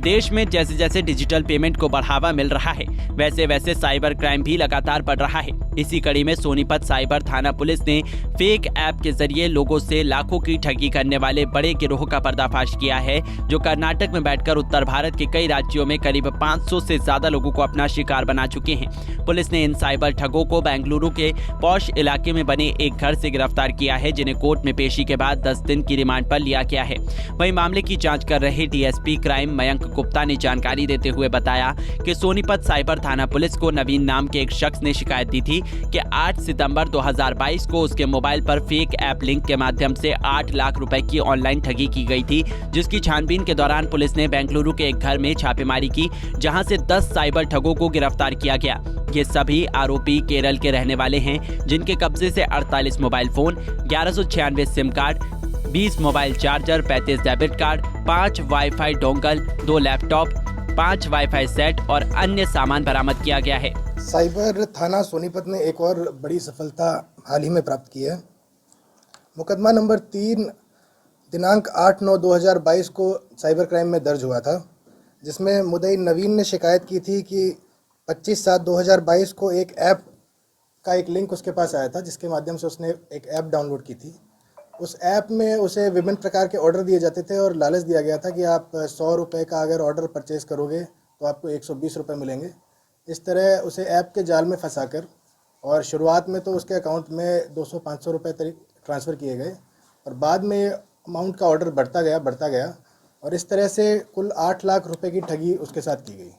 देश में जैसे जैसे डिजिटल पेमेंट को बढ़ावा मिल रहा है, वैसे वैसे साइबर क्राइम भी लगातार बढ़ रहा है। इसी कड़ी में सोनीपत साइबर थाना पुलिस ने फेक ऐप के जरिए लोगों से लाखों की ठगी करने वाले बड़े गिरोह का पर्दाफाश किया है, जो कर्नाटक में बैठकर उत्तर भारत के कई राज्यों में करीब 500 से ज्यादा लोगों को अपना शिकार बना चुके हैं। पुलिस ने इन साइबर ठगों को बेंगलुरु के पॉश इलाके में बने एक घर से गिरफ्तार किया है, जिन्हें कोर्ट में पेशी के बाद 10 दिन की रिमांड पर लिया गया है। वहीं मामले की जांच कर रहे डीएसपी क्राइम मयंक गुप्ता ने जानकारी देते हुए बताया कि सोनीपत साइबर थाना पुलिस को नवीन नाम के एक शख्स ने शिकायत दी थी कि 8 सितंबर 2022 को उसके मोबाइल पर फेक ऐप लिंक के माध्यम से 8 लाख रुपए की ऑनलाइन ठगी की गई थी, जिसकी छानबीन के दौरान पुलिस ने बेंगलुरु के एक घर में छापेमारी की, जहां से 10 साइबर ठगों को गिरफ्तार किया गया। ये सभी आरोपी केरल के रहने वाले हैं, जिनके कब्जे से 48 mobile phone, 1196 SIM card, 20 mobile charger, 35 debit card, 5 wifi dongle, 2 laptop, 5 wifi set और अन्य सामान बरामद किया गया है। साइबर थाना सोनीपत ने एक और बड़ी सफलता हाल ही में प्राप्त की है। मुकदमा नंबर 3 दिनांक 8/9/2022 को साइबर क्राइम में दर्ज हुआ था, जिसमें मुद्दई नवीन ने शिकायत की थी कि 25/7/2022 को एक ऐप का एक लिंक उसके पास आया था, जिसके माध्यम से उसने एक ऐप डाउनलोड की थी। उस ऐप में उसे विभिन्न प्रकार के ऑर्डर दिए जाते थे और लालच दिया गया था कि आप 100 रुपये का अगर ऑर्डर परचेज़ करोगे तो आपको 120 रुपये मिलेंगे। इस तरह उसे ऐप के जाल में फंसाकर, और शुरुआत में तो उसके अकाउंट में 200-500 रुपये ट्रांसफ़र किए गए और बाद में अमाउंट का ऑर्डर बढ़ता गया और इस तरह से कुल 8 लाख रुपए की ठगी उसके साथ की गई।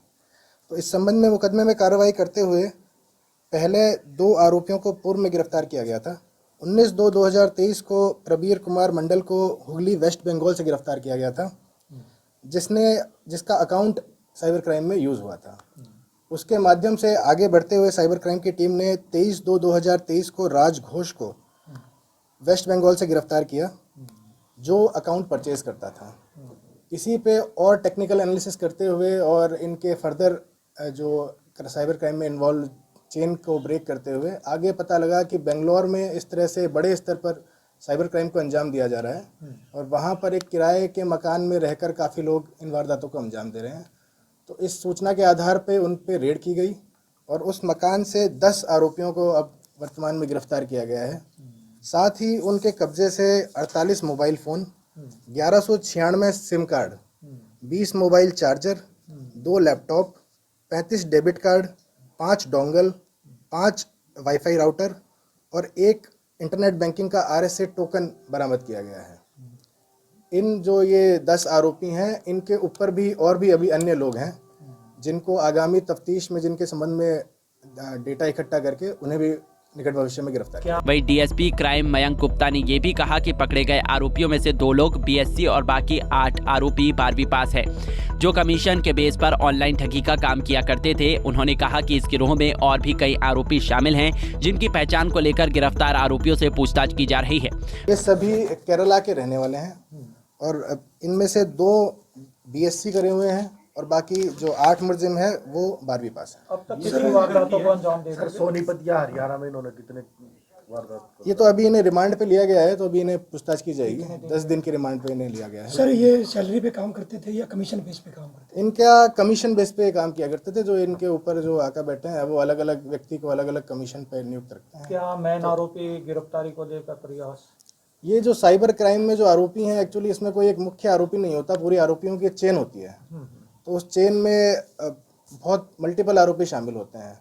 तो इस संबंध में मुकदमे में कार्रवाई करते हुए पहले 2 आरोपियों को पूर्व में गिरफ्तार किया गया था। 19/2/2023 को प्रबीर कुमार मंडल को हुगली वेस्ट बंगाल से गिरफ्तार किया गया था, जिसका अकाउंट साइबर क्राइम में यूज़ हुआ था। उसके माध्यम से आगे बढ़ते हुए साइबर क्राइम की टीम ने 23/2/2023 को राज घोष को वेस्ट बंगाल से गिरफ्तार किया, जो अकाउंट परचेज करता था। इसी पे और टेक्निकल एनालिसिस करते हुए और इनके फर्दर जो साइबर क्राइम में इन्वॉल्व चेन को ब्रेक करते हुए आगे पता लगा कि बेंगलोर में इस तरह से बड़े स्तर पर साइबर क्राइम को अंजाम दिया जा रहा है और वहाँ पर एक किराए के मकान में रहकर काफ़ी लोग इन वारदातों को अंजाम दे रहे हैं। तो इस सूचना के आधार पे उन पे रेड की गई और उस मकान से 10 आरोपियों को अब वर्तमान में गिरफ्तार किया गया है। साथ ही उनके कब्जे से 48 mobile phone, 1196 SIM card, 20 mobile charger, 2 laptop, 35 debit card, 5 dongle, 5 wifi router और 1 इंटरनेट बैंकिंग का RSA टोकन बरामद किया गया है। इन जो ये 10 आरोपी हैं, इनके ऊपर भी और भी अभी अन्य लोग हैं, जिनको आगामी तफ्तीश में जिनके संबंध में डेटा इकट्ठा करके उन्हें भी निकट भविष्य में गिरफ्तार किया। वही डीएसपी क्राइम मयंक गुप्ता ने ये भी कहा कि पकड़े गए आरोपियों में से 2 लोग BSc और बाकी 8 आरोपी 12वीं पास है, जो कमीशन के बेस पर ऑनलाइन ठगी का काम किया करते थे। उन्होंने कहा कि इस गिरोह में और भी कई आरोपी शामिल हैं, जिनकी पहचान को लेकर गिरफ्तार आरोपियों से पूछताछ की जा रही है। ये सभी केरला के रहने वाले हैं और इनमें से 2 BSc करे हुए हैं और बाकी जो 8 मुलजिम है वो 12वीं पास है। अब तक कितनी वारदातों को अंजाम दे सर सोनीपत या हरियाणा में इन्होंने कितने वारदात? ये तो अभी इन्हें रिमांड पे लिया गया है, तो अभी इन्हें पूछताछ की जाएगी। 10 दिन की रिमांड पे इन्हें लिया गया है। सर ये सैलरी पे काम करते थे या कमीशन बेस पे काम करते थे? इनका कमीशन बेस पे काम किया करते थे। जो इनके ऊपर जो आका बैठे हैं वो अलग अलग व्यक्ति को अलग अलग कमीशन पे नियुक्त रखते हैं। क्या मेन आरोपी गिरफ्तारी को लेकर प्रयास? ये जो साइबर क्राइम में जो आरोपी हैं, एक्चुअली इसमें कोई एक मुख्य आरोपी नहीं होता, पूरी आरोपियों की एक चेन होती है। तो उस चेन में बहुत मल्टीपल आरोपी शामिल होते हैं।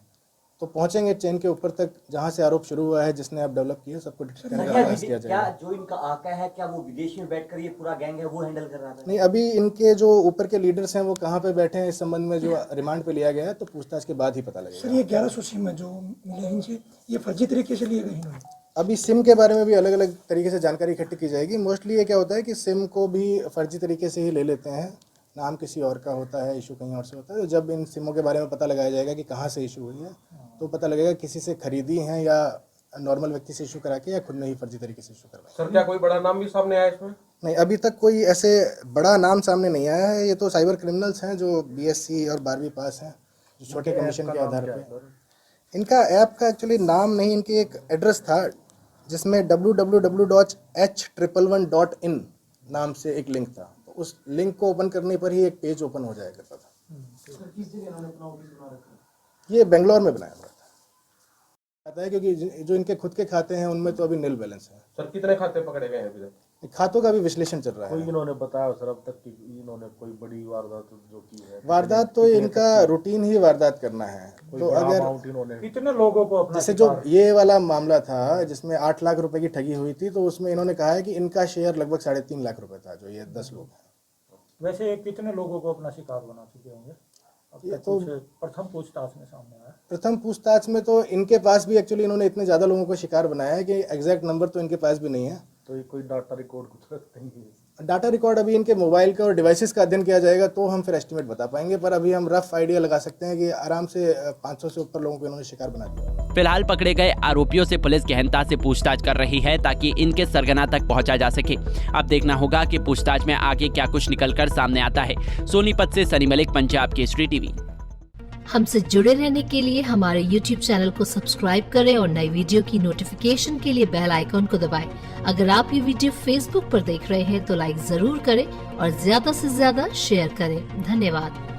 तो पहुंचेंगे चेन के ऊपर तक, जहां से आरोप शुरू हुआ है, जिसने आप डेवलप किया, सबको किया जाएगा। क्या जो इनका आका है, क्या वो विदेश में बैठकर ये पूरा गैंग है वो हैंडल कर रहा था? नहीं, अभी इनके जो ऊपर के लीडर्स हैं वो कहाँ पे बैठे हैं, इस संबंध में जो रिमांड पे लिया गया है, तो पूछताछ के बाद ही पता लगेगा। सर ये 1100 सिम जो मिले इनसे, ये फर्जी तरीके से लिए गए इन्होंने? अभी सिम के बारे में भी अलग अलग तरीके से जानकारी इकट्ठी की जाएगी। मोस्टली ये क्या होता है कि सिम को भी फर्जी तरीके से ही ले लेते हैं, नाम किसी और का होता है, इशू कहीं और से होता है। तो जब इन सिमों के बारे में पता लगाया जाएगा कि कहाँ से इशू हुई है, तो पता लगेगा किसी से खरीदी हैं या नॉर्मल व्यक्ति से इशू करा के या खुद ने ही फर्जी तरीके से इशू करवाया। सर क्या कोई बड़ा नाम भी सामने आया इसमें? नहीं, अभी तक कोई ऐसे बड़ा नाम सामने नहीं आया है। ये तो साइबर क्रिमिनल्स हैं जो BSc और 12वीं पास हैं, जो छोटे कमीशन के आधार पर। इनका ऐप का एक्चुअली नाम नहीं, इनकी एक एड्रेस था जिसमें www.h111.in नाम से एक लिंक था। तो उस लिंक को ओपन करने पर ही एक पेज ओपन हो जाया करता था। ये बेंगलोर में बनाया हुआ था आता है, क्योंकि जो इनके खुद के खाते हैं उनमें तो अभी नील बैलेंस है। सर कितने खाते पकड़े गए हैं अभी तक? खातों का भी विश्लेषण चल रहा कोई है। इन्होंने बताया सर अब तक कि इन्होंने कोई बड़ी वारदात जो की है? वारदात तो इनका रूटीन ही वारदात करना है। तो अगर अमाउंट इन्होंने कितने लोगों को अपना जैसे जो ये वाला मामला था जिसमें 8 लाख रुपए की ठगी हुई थी, तो उसमें इन्होंने कहा है कि इनका शेयर लगभग 3.5 लाख रुपए था, जो ये 10 लोग हैं। वैसे कितने लोगों को अपना शिकार बना चुके होंगे? अब ये तक तो कुछ प्रथम पूछताछ में सामने आया। प्रथम पूछताछ में तो इनके पास भी एक्चुअली इन्होंने इतने ज़्यादा लोगों को शिकार बनाया है कि एग्जैक्ट नंबर तो इनके पास भी नहीं है। तो ये कोई डाटा रिकॉर्ड कुछ रखते नहीं है? डाटा रिकॉर्ड अभी इनके मोबाइल का और डिवाइसेस का अध्ययन किया जाएगा तो हम फिर एस्टिमेट बता पाएंगे, पर अभी हम रफ आइडिया लगा सकते हैं कि आराम से 500 से ऊपर लोगों को इन्होंने शिकार बना दिया। फिलहाल पकड़े गए आरोपियों से पुलिस गहनता से पूछताछ कर रही है ताकि इनके सरगना तक पहुंचा जा सके। अब देखना होगा कि पूछताछ में आगे क्या कुछ निकलकर सामने आता है। सोनीपत से सनी मलिक, पंजाब केसरी टीवी। हमसे जुड़े रहने के लिए हमारे YouTube चैनल को सब्सक्राइब करें और नई वीडियो की नोटिफिकेशन के लिए बेल आइकॉन को दबाएं। अगर आप ये वीडियो Facebook पर देख रहे हैं तो लाइक जरूर करें और ज्यादा से ज्यादा शेयर करें। धन्यवाद।